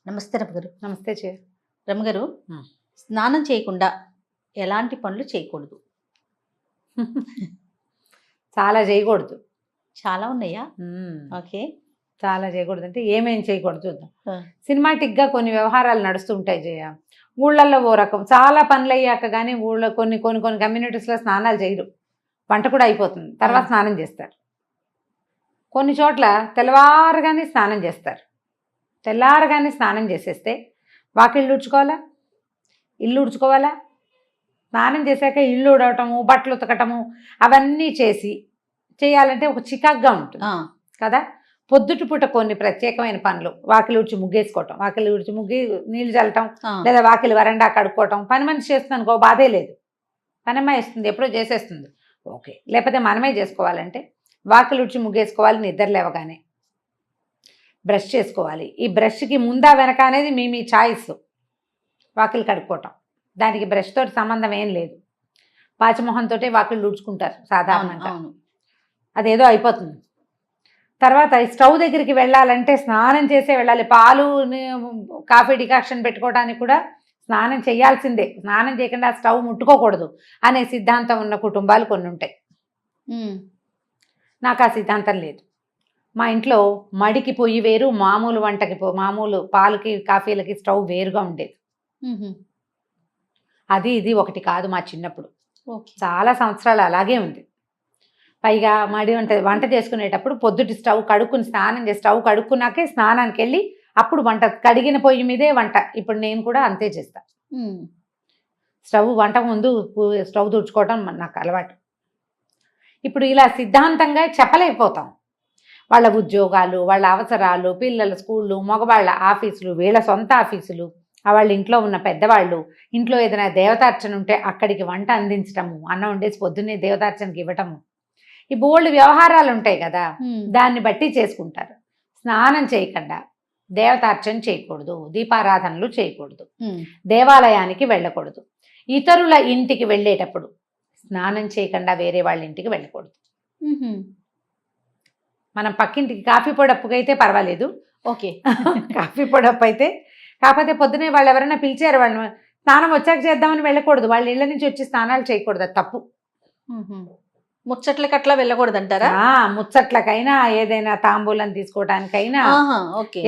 నమస్తే రమగారు. నమస్తే రమగారు, స్నానం చేయకుండా ఎలాంటి పనులు చేయకూడదు? చాలా చేయకూడదు. చాలా ఉన్నాయా? ఓకే. చాలా చేయకూడదు అంటే ఏమేం చేయకూడదు చూద్దాం. సినిమాటిక్గా కొన్ని వ్యవహారాలు నడుస్తుంటాయి జయ. ఊళ్ళల్లో ఓ రకం చాలా పనులు అయ్యాక కానీ ఊళ్ళో కొన్ని కొన్ని కొన్ని కమ్యూనిటీస్లో స్నానాలు చేయరు. వంట కూడా అయిపోతుంది, తర్వాత స్నానం చేస్తారు. కొన్ని చోట్ల తెల్లవారుగానే స్నానం చేస్తారు. తెల్లారగానే స్నానం చేసేస్తే వాకిళ్ళు ఉడ్చుకోవాలా, ఇల్లు ఉడ్చుకోవాలా, స్నానం చేశాక ఇల్లు ఉడవటము, బట్టలు ఉతకటము అవన్నీ చేయాలంటే ఒక చికాగ్గా ఉంటుంది కదా. పొద్దుటి పూట కొన్ని ప్రత్యేకమైన పనులు, వాకిలి ఉడిచి ముగ్గేసుకోవటం, వాకిలి ఉడిచి ముగ్గి నీళ్ళు చల్లటం, లేదా వాకిలి వరండా కడుక్కోవటం. పని మనిషి చేస్తుంది అనుకో, బాధే లేదు, పనమ్మాయి వేస్తుంది, ఎప్పుడో చేసేస్తుంది, ఓకే. లేకపోతే మనమే చేసుకోవాలంటే వాకిలి ఉడిచి ముగ్గేసుకోవాలి, నిద్ర లేవగానే బ్రష్ చేసుకోవాలి. ఈ బ్రష్కి ముందా వెనక అనేది మీ చాయిస్. వాకిలి కడుక్కోవటం దానికి బ్రష్ తోటి సంబంధం ఏం లేదు. పాచిమొహంతో వాకిళ్ళు ఊడ్చుకుంటారు సాధారణంగా, అదేదో అయిపోతుంది. తర్వాత స్టవ్ దగ్గరికి వెళ్ళాలంటే స్నానం చేసే వెళ్ళాలి. పాలు కాఫీ డికాక్షన్ పెట్టుకోవడానికి కూడా స్నానం చేయాల్సిందే. స్నానం చేయకుండా స్టవ్ ముట్టుకోకూడదు అనే సిద్ధాంతం ఉన్న కుటుంబాలు కొన్ని ఉంటాయి. నాకు ఆ సిద్ధాంతం లేదు. మా ఇంట్లో మడికి పొయ్యి వేరు, మామూలు వంటకి మామూలు పాలకి కాఫీలకి స్టవ్ వేరుగా ఉండేది. అది ఇది ఒకటి కాదు. మా చిన్నప్పుడు చాలా సంవత్సరాలు అలాగే ఉంది. పైగా మడి వంట చేసుకునేటప్పుడు పొద్దుటి స్టవ్ కడుక్కుని స్నానం చేసి స్టవ్ కడుక్కున్నాకే స్నానానికి వెళ్ళి అప్పుడు వంట, కడిగిన పొయ్యి మీదే వంట. ఇప్పుడు నేను కూడా అంతే చేస్తా. స్టవ్ వంట ముందు స్టవ్ తుడుచుకోవటం నాకు అలవాటు. ఇప్పుడు ఇలా సిద్ధాంతంగా చెప్పలేకపోతాం. వాళ్ళ ఉద్యోగాలు, వాళ్ళ అవసరాలు, పిల్లల స్కూళ్ళు, మగవాళ్ళ ఆఫీసులు, వీళ్ళ సొంత ఆఫీసులు, వాళ్ళ ఇంట్లో ఉన్న పెద్దవాళ్ళు, ఇంట్లో ఏదైనా దేవతార్చన ఉంటే అక్కడికి వంట అందించటము, అన్నం వండేసి పొద్దున్నే దేవతార్చనకి ఇవ్వటము, ఈ బోల్డ్ వ్యవహారాలు ఉంటాయి కదా, దాన్ని బట్టి చేసుకుంటారు. స్నానం చేయకుండా దేవతార్చన చేయకూడదు, దీపారాధనలు చేయకూడదు, దేవాలయానికి వెళ్ళకూడదు, ఇతరుల ఇంటికి వెళ్ళేటప్పుడు స్నానం చేయకుండా వేరే వాళ్ళ ఇంటికి వెళ్ళకూడదు. మనం పక్కింటికి కాఫీ పొడప్పుకి అయితే పర్వాలేదు, ఓకే. కాఫీ పొడప్పు అయితే కాకపోతే పొద్దునే వాళ్ళు ఎవరైనా పిలిచారు, వాళ్ళు స్నానం వచ్చాక చేద్దామని వెళ్ళకూడదు. వాళ్ళ ఇళ్ళ నుంచి వచ్చి స్నానాలు చేయకూడదు, అది తప్పు. ముచ్చట్లకి అట్లా వెళ్ళకూడదు అంటారా? ముచ్చట్లకైనా, ఏదైనా తాంబూలం తీసుకోవటానికైనా,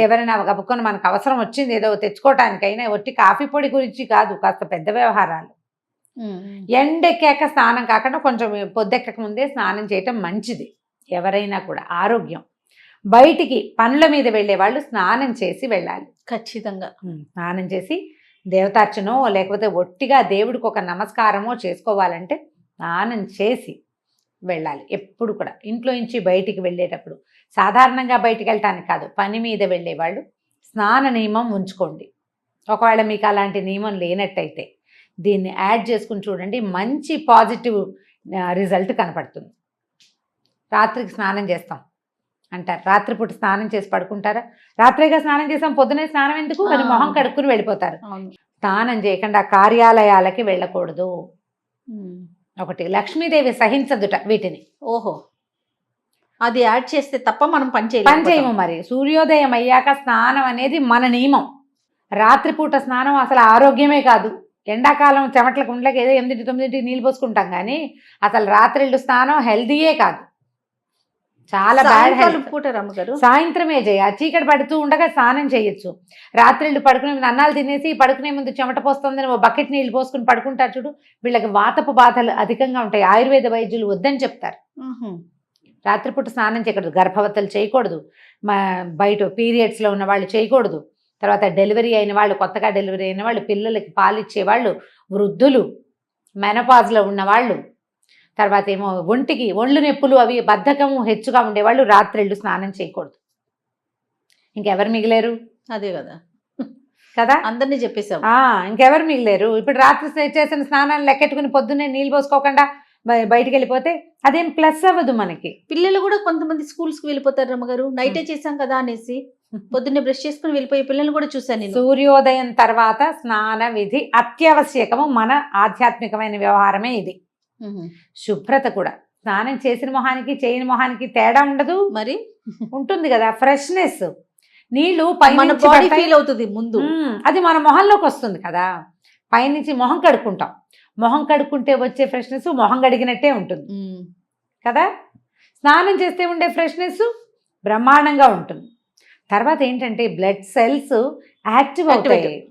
ఎవరైనా గబుకొని మనకు అవసరం వచ్చింది ఏదో తెచ్చుకోవటానికైనా, ఒట్టి కాఫీ పొడి గురించి కాదు, కాస్త పెద్ద వ్యవహారాలు. ఎండెక్కాక స్నానం కాకుండా కొంచెం పొద్దెక్కక ముందే స్నానం చేయటం మంచిది. ఎవరైనా కూడా ఆరోగ్యం. బయటికి పనుల మీద వెళ్ళే వాళ్ళు స్నానం చేసి వెళ్ళాలి ఖచ్చితంగా. స్నానం చేసి దేవతార్చనో లేకపోతే ఒట్టిగా దేవుడికి ఒక నమస్కారమో చేసుకోవాలంటే స్నానం చేసి వెళ్ళాలి. ఎప్పుడు కూడా ఇంట్లో నుంచి బయటికి వెళ్ళేటప్పుడు, సాధారణంగా బయటికి వెళ్ళటానికి కాదు, పని మీద వెళ్ళే వాళ్ళు స్నాన నియమం ఉంచుకోండి. ఒకవేళ మీకు అలాంటి నియమం లేనట్టయితే దీన్ని యాడ్ చేసుకుని చూడండి, మంచి పాజిటివ్ రిజల్ట్ కనపడుతుంది. రాత్రికి స్నానం చేస్తాం అంటారు, రాత్రిపూట స్నానం చేసి పడుకుంటారా? రాత్రిగా స్నానం చేసాం, పొద్దునే స్నానం ఎందుకు అని మొహం కడుక్కుని వెళ్ళిపోతారు. స్నానం చేయకుండా కార్యాలయాలకి వెళ్ళకూడదు. ఒకటి, లక్ష్మీదేవి సహించదుట వీటిని. ఓహో, అది యాడ్ చేస్తే తప్ప మనం పని చేయము. మరి సూర్యోదయం అయ్యాక స్నానం అనేది మన నియమం. రాత్రిపూట స్నానం అసలు ఆరోగ్యమే కాదు. ఎండాకాలం చెమట్ల కుండలకి ఏదో 8-9 నీళ్ళు పోసుకుంటాం, కానీ అసలు రాత్రిళ్ళు స్నానం హెల్దీయే కాదు, చాలా బ్యాడ్ హెల్త్. సాయంత్రమే చేయ, చీకటి పడుతూ ఉండగా స్నానం చేయొచ్చు. రాత్రిళ్ళు పడుకునే ముందు అన్నాలు తినేసి పడుకునే ముందు చెమట పోస్తుందని ఓ బకెట్ నీళ్ళు పోసుకుని పడుకుంటారు చూడు, వీళ్ళకి వాతపు బాధలు అధికంగా ఉంటాయి. ఆయుర్వేద వైద్యులు వద్దని చెప్తారు. రాత్రిపూట స్నానం చేయకూడదు. గర్భవతులు చేయకూడదు, బయట పీరియడ్స్లో ఉన్న వాళ్ళు చేయకూడదు. తర్వాత డెలివరీ అయిన వాళ్ళు, కొత్తగా డెలివరీ అయిన వాళ్ళు, పిల్లలకి పాలిచ్చేవాళ్ళు, వృద్ధులు, మెనపాజ్లో ఉన్నవాళ్ళు, తర్వాత ఏమో ఒళ్ళు నొప్పులు అవి బద్ధకము హెచ్చుగా ఉండేవాళ్ళు రాత్రిళ్ళు స్నానం చేయకూడదు. ఇంకెవరు మిగిలేరు? అదే కదా కదా, అందరినీ చెప్పేసాం. ఇంకెవరు మిగిలేరు? ఇప్పుడు రాత్రి చేసిన స్నానాన్ని లెక్కెట్టుకుని పొద్దున్నే నీళ్ళు పోసుకోకుండా బయటికి వెళ్ళిపోతే అదేం ప్లస్ అవ్వదు మనకి. పిల్లలు కూడా కొంతమంది స్కూల్స్కి వెళ్ళిపోతారు రమ్మగారు, నైటే చేసాం కదా అనేసి పొద్దున్నే బ్రష్ చేసుకుని వెళ్ళిపోయే పిల్లలు కూడా చూశాను నేను. సూర్యోదయం తర్వాత స్నాన విధి అత్యావశ్యకము. మన ఆధ్యాత్మికమైన వ్యవహారమే ఇది. శుభ్రత కూడా, స్నానం చేసిన మొహానికి చేయని మొహానికి తేడా ఉండదు, మరి ఉంటుంది కదా. ఫ్రెష్నెస్, నీళ్లు మన పైనుంచి బాడీ పడతాయి. ఫీల్ అవుతుంది ముందు. అది మన మొహంలోకి వస్తుంది కదా, పైనుంచి మొహం కడుక్కుంటాం, మొహం కడుక్కుంటే వచ్చే ఫ్రెష్నెస్ మొహం కడిగినట్టే ఉంటుంది ఉమ్. కదా. స్నానం చేస్తే ఉండే ఫ్రెష్నెస్ బ్రహ్మాండంగా ఉంటుంది. తర్వాత ఏంటంటే బ్లడ్ సెల్స్ యాక్టివ్ అవుతాయి. Activate.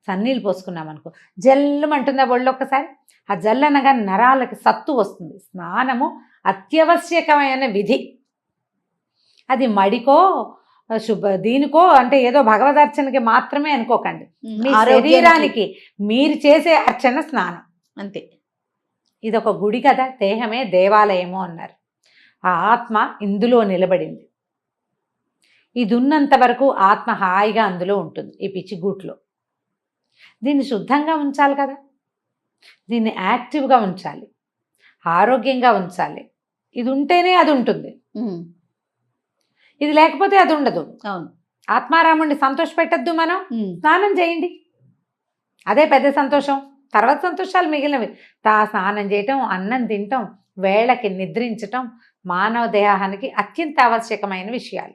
సన్నీళ్ళు పోసుకున్నాం అనుకో, జల్లుమంటుందా ఒళ్ళు ఒక్కసారి, ఆ జల్లు అనగా నరాలకి సత్తు వస్తుంది. స్నానము అత్యవశ్యకమైన విధి. అది మడికో దీనికో అంటే ఏదో భగవదర్చనకి మాత్రమే అనుకోకండి. మీ ఆరోగ్యానికి. శరీరానికి మీరు చేసే అర్చన స్నానం. అంతే. ఇది ఒక గుడి కదా, దేహమే దేవాలయము అన్నారు. ఆ ఆత్మ ఇందులో నిలబడింది. ఇది ఉన్నంత వరకు ఆత్మ హాయిగా అందులో ఉంటుంది, ఈ పిచ్చి గూట్లో. దీన్ని శుద్ధంగా ఉంచాలి కదా, దీన్ని యాక్టివ్గా ఉంచాలి, ఆరోగ్యంగా ఉంచాలి. ఇది ఉంటేనే అది ఉంటుంది, ఉమ్. ఇది లేకపోతే అది ఉండదు. అవును. ఆత్మారాముడిని సంతోష పెట్టద్దు మనం. ఉమ్. స్నానం చేయండి, అదే పెద్ద సంతోషం. తర్వాత సంతోషాలు మిగిలినవి. స్నానం చేయటం, అన్నం తినటం, వేళకి నిద్రించటం మానవ దేహానికి అత్యంత ఆవశ్యకమైన విషయాలు.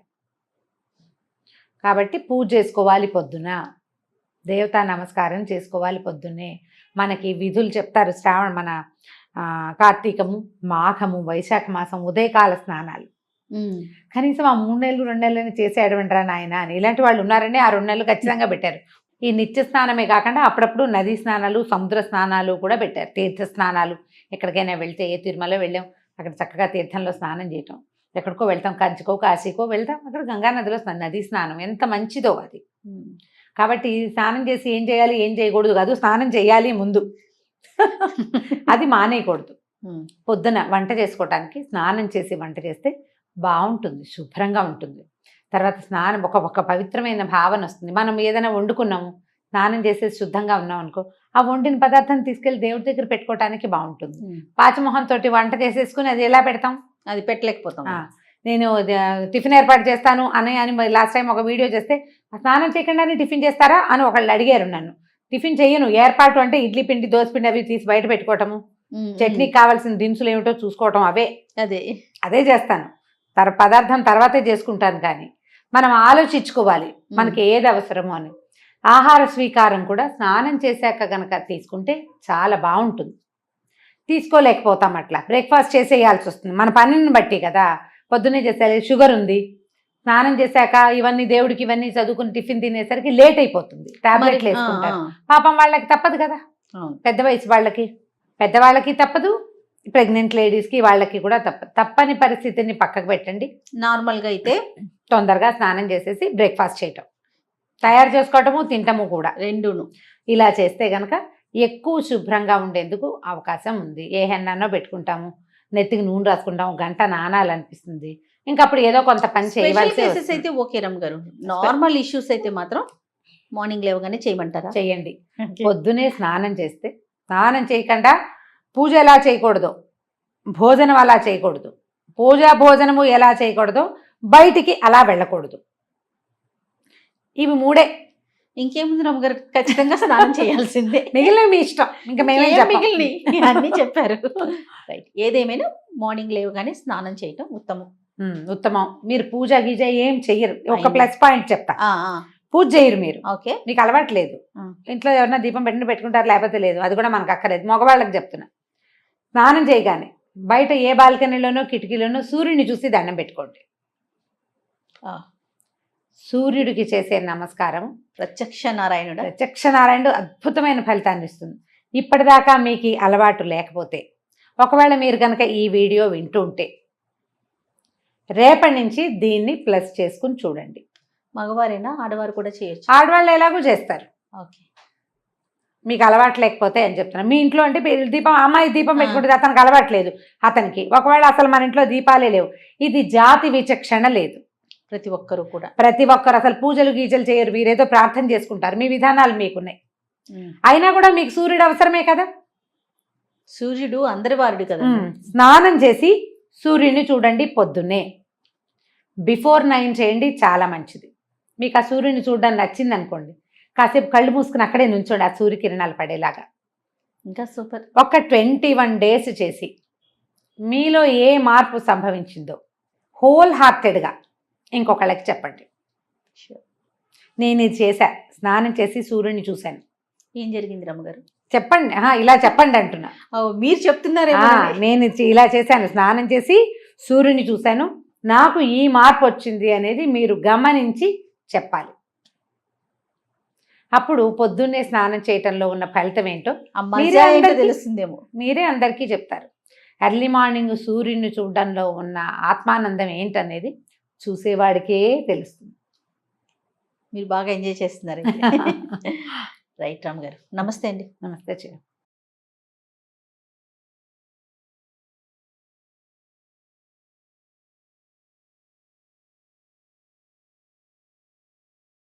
కాబట్టి పూజ చేసుకోవాలి పొద్దున, దేవతా నమస్కారం చేసుకోవాలి పొద్దున్నే. మనకి విధులు చెప్తారు. మన కార్తీకము, మాఘము, వైశాఖ మాసం ఉదయకాల స్నానాలు. ఉమ్. కనీసం ఆ 3 నెలలు 2 నెలలని చేసేయడమంటారా నాయన అని ఇలాంటి వాళ్ళు ఉన్నారండి. ఆ 2 నెలలు ఖచ్చితంగా పెట్టారు. ఈ నిత్య స్నానమే కాకుండా అప్పుడప్పుడు నదీ స్నానాలు, సముద్ర స్నానాలు కూడా పెట్టారు. తీర్థ స్నానాలు, ఎక్కడికైనా వెళ్తే, ఏ తిరుమల వెళ్ళాం అక్కడ చక్కగా తీర్థంలో స్నానం చేయటం, ఎక్కడికో వెళ్తాం, కంచికో కాశీకో వెళ్తాం, అక్కడ గంగా నదిలో నదీ స్నానం ఎంత మంచిదో అది. ఉమ్. కాబట్టి స్నానం చేసి ఏం చేయాలి ఏం చేయకూడదు కాదు, స్నానం చేయాలి ముందు. అది మానేయకూడదు. ఉమ్. పొద్దున వంట చేసుకోవటానికి స్నానం చేసి వంట చేస్తే బాగుంటుంది, శుభ్రంగా ఉంటుంది. తర్వాత స్నానం ఒక పవిత్రమైన భావన వస్తుంది. మనం ఏదైనా వండుకున్నాము, స్నానం చేసేసి శుద్ధంగా ఉన్నాం అనుకో, ఆ వండిన పదార్థాన్ని తీసుకెళ్ళి దేవుడి దగ్గర పెట్టుకోవటానికి బాగుంటుంది. పాచమొహంతో వంట చేసేసుకుని అది ఎలా పెడతాం, అది పెట్టలేకపోతాం. నేను టిఫిన్ ఏర్పాటు చేస్తాను అని లాస్ట్ టైం ఒక వీడియో చేస్తే, స్నానం చేయకుండానే టిఫిన్ చేస్తారా అని ఒకళ్ళు అడిగారు నన్ను. టిఫిన్ చెయ్యను, ఏర్పాటు అంటే ఇడ్లీ పిండి, దోశ పిండి అవి తీసి బయట పెట్టుకోవటము, చట్నీకి కావాల్సిన దినుసులు ఏమిటో చూసుకోవటం, అదే చేస్తాను. పదార్థం తర్వాతే చేసుకుంటాను. కానీ మనం ఆలోచించుకోవాలి మనకి ఏది అవసరమో అని. ఆహార స్వీకారం కూడా స్నానం చేశాక కనుక తీసుకుంటే చాలా బాగుంటుంది. తీసుకోలేకపోతాం, అట్లా బ్రేక్ఫాస్ట్ చేసేయాల్సి వస్తుంది మన పనిని బట్టి కదా. పొద్దున్నే చేసేయాలి, షుగర్ ఉంది, స్నానం చేశాక ఇవన్నీ దేవుడికి ఇవన్నీ చదువుకుని టిఫిన్ తినేసరికి లేట్ అయిపోతుంది, టాబ్లెట్లు వేసుకుంటారు. పాపం వాళ్ళకి తప్పదు కదా, పెద్ద వయసు పెద్దవాళ్ళకి తప్పదు, ప్రెగ్నెంట్ లేడీస్కి వాళ్ళకి కూడా తప్పని పరిస్థితిని పక్కకు పెట్టండి. నార్మల్గా అయితే తొందరగా స్నానం చేసేసి బ్రేక్ఫాస్ట్ చేయటం, తయారు చేసుకోవటము, తింటము కూడా రెండును. ఇలా చేస్తే కనుక ఎక్కువ శుభ్రంగా ఉండేందుకు అవకాశం ఉంది. ఏ హెన్నో పెట్టుకుంటాము, నెత్తికి నూనె రాసుకుంటాము, గంట నానాలనిపిస్తుంది, ఇంకప్పుడు ఏదో కొంత పని చేయవలసి అయితే ఓకే రమ్ గారు. నార్మల్ ఇష్యూస్ అయితే మాత్రం మార్నింగ్ లేవగానే చేయమంటారా? చేయండి. పొద్దునే స్నానం చేస్తే, స్నానం చేయకుండా పూజ ఎలా చేయకూడదు, భోజనం అలా చేయకూడదు, భోజనము ఎలా చేయకూడదు, బయటికి అలా వెళ్ళకూడదు. ఇవి 3. ఇంకేముంది రమ్మ గారు, ఖచ్చితంగా స్నానం చేయాల్సిందే. మిగిలిన మీ ఇష్టం, ఇంకా మేమే మిగిలిన అన్ని చెప్పారు. రైట్. ఏదేమైనా మార్నింగ్ లేవగానే స్నానం చేయటం ఉత్తమం. మీరు పూజ గీజ ఏం చెయ్యరు. ఒక ప్లస్ పాయింట్ చెప్తా, పూజ చేయరు మీరు. ఓకే, మీకు అలవాట్లేదు. ఇంట్లో ఎవరన్నా దీపం పెట్టుకుంటారు, లేకపోతే లేదు, అది కూడా మనకు అక్కర్లేదు. మగవాళ్ళకి చెప్తున్నా, స్నానం చేయగానే బయట ఏ బాల్కనీలోనో కిటికీలోనో సూర్యుడిని చూసి దండం పెట్టుకోండి. సూర్యుడికి చేసే నమస్కారం ప్రత్యక్ష నారాయణుడు అద్భుతమైన ఫలితాన్ని ఇస్తుంది. ఇప్పటిదాకా మీకు అలవాటు లేకపోతే, ఒకవేళ మీరు కనుక ఈ వీడియో వింటూ ఉంటే, రేపటి నుంచి దీన్ని ప్లస్ చేసుకుని చూడండి. మగవారైనా ఆడవారు కూడా చేయొచ్చు? ఆడవాళ్ళు ఎలాగో చేస్తారు. ఓకే, మీకు అలవాటు లేకపోతే అని చెప్తున్నాను. మీ ఇంట్లో అంటే దీపం, అమ్మాయి దీపం పెట్టుకుంటుంది, అతనికి అలవాట్లేదు, అతనికి ఒకవేళ అసలు మన ఇంట్లో దీపాలే లేవు, ఇది జాతి విచక్షణ లేదు. ప్రతి ఒక్కరు అసలు పూజలు గీజలు చేయరు, వీరేదో ప్రార్థన చేసుకుంటారు, మీ విధానాలు మీకున్నాయి. అయినా కూడా మీకు సూర్యుడు అవసరమే కదా, సూర్యుడు అందరి వారుడు కదా. స్నానం చేసి సూర్యుడిని చూడండి పొద్దున్నే, బిఫోర్ 9 చేయండి, చాలా మంచిది. మీకు ఆ సూర్యుని చూడడానికి నచ్చింది అనుకోండి, కాసేపు కళ్ళు మూసుకుని అక్కడే నుంచోండి, ఆ సూర్యకిరణాలు పడేలాగా. ఇంకా సూపర్. ఒక 21 డేస్ చేసి మీలో ఏ మార్పు సంభవించిందో హోల్ హార్టెడ్గా ఇంకొకళ్ళకి చెప్పండి. నేను ఇది చేశా, స్నానం చేసి సూర్యుని చూశాను. ఏం జరిగింది రమ్మగారు? చెప్పండి, ఇలా చెప్పండి అంటున్నా. మీరు చెప్తున్నారే. నేను ఇలా చేశాను, స్నానం చేసి సూర్యుని చూశాను, నాకు ఈ మార్పు వచ్చింది అనేది మీరు గమనించి చెప్పాలి. అప్పుడు పొద్దున్నే స్నానం చేయటంలో ఉన్న ఫలితం ఏంటో తెలుస్తుందేమో, మీరే అందరికీ చెప్తారు. ఎర్లీ మార్నింగ్ సూర్యుని చూడడంలో ఉన్న ఆత్మానందం ఏంటనేది చూసేవాడికే తెలుస్తుంది. మీరు బాగా ఎంజాయ్ చేస్తున్నారు. రైట్ రామ్ గారు, నమస్తే అండి. నమస్తే.